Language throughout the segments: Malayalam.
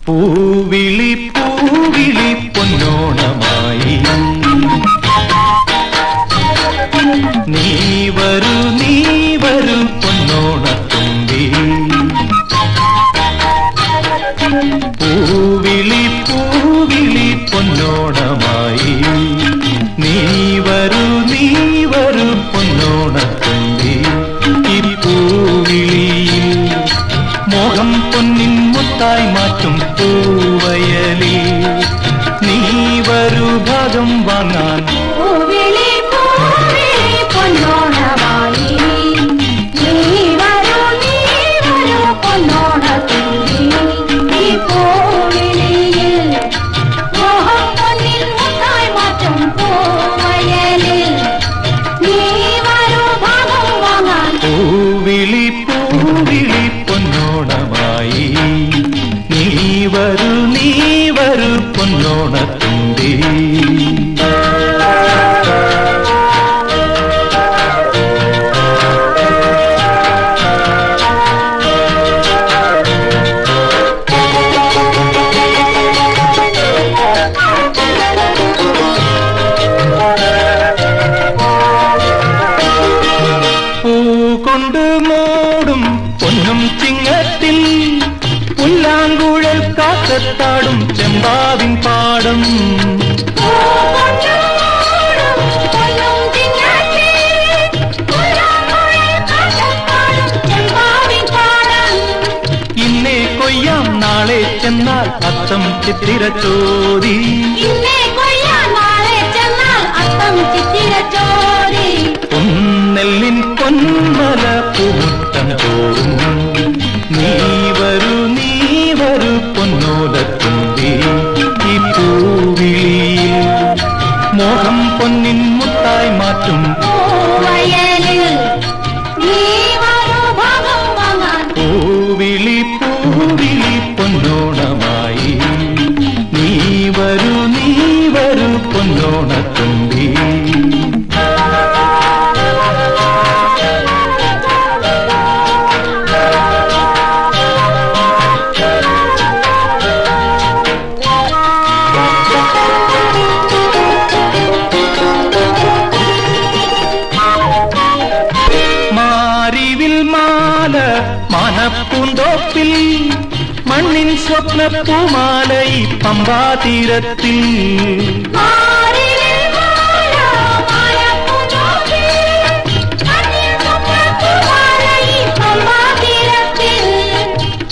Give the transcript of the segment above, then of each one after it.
പൂവിളി പൂവിളി പൊന്നോണമായി നീ വരൂ പൊന്നോണത്തുമ്പി പൂവിളി പൂവിളി പൊന്നോണമായി നീ വരൂ പൊന്നോണത്തുമ്പി ഈ പൂവിളിയിൽ മോഹം പൊന്നിൻ മുത്തായി മാറ്റും പൂവയലിൽ നീ വരൂ ഭാഗം വാങ്ങാൻ പൂവിളി പൂവിളി പൊന്നോണമായി നീ വരൂ പൊന്നോണത്തുമ്പി ഈ പൂവിളിയിൽ മോഹം പൊന്നിൻ മുത്തായി മാറ്റും പൂവയലിൽ നീ വരൂ ഭാഗം വാങ്ങാൻ പൂവിളി പൂവിളി പൊന്നോണമായി നീ വരൂ പൊന്നോണത്തുമ്പി കൊണ്ട് മൂടും പൊന്നും ചിങ്ങത്തിൽ പുല്ലാങ്കുഴൽ കാക്കത്താടും ചെമ്പാവിൻ പാടം ഇന്നേ കൊയ്യാം നാളെ ചെന്നാൽ അത്തം ചിത്തിര ചോരി പൊന്നെല്ലിൻ പൊന്മല പൂമുട്ടം തോറും നീ വരൂ പൊന്നോലത്തുമ്പി ഈ പൂവിളിയിൽ മോഹം പൊന്നിൻ മുത്തായി മാറ്റും പൂവിളി പൂവിളി പൊന്നോണമായി നീ വരൂ പൊന്നോണത്തുമ്പി മാനപ്പൂന്തോപ്പിൽ മണ്ണിൻ സ്വപ്ന പൂമാലൈ പമ്പാതീരത്തിൽ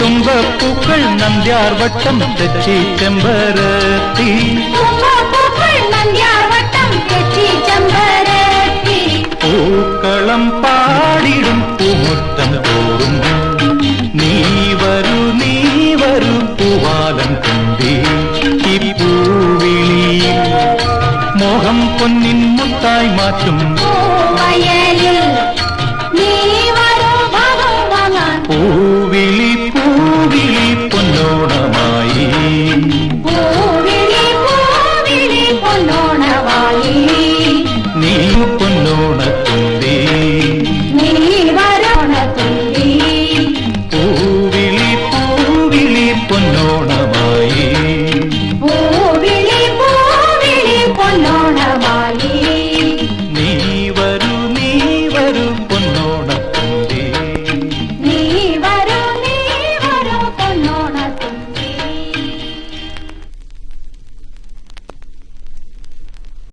തുമ്പപ്പൂക്കൾ നന്ദ്യാർവട്ടം തെച്ചി ചെമ്പരത്തി പൂക്കളം പാടിടും പൂമുറ്റം തോറും നീ വരൂ പൂവാലം തുമ്പി ഈ പൂവിളിയിൽ മോഹം പൊന്നിൻ മുത്തായി മാറ്റും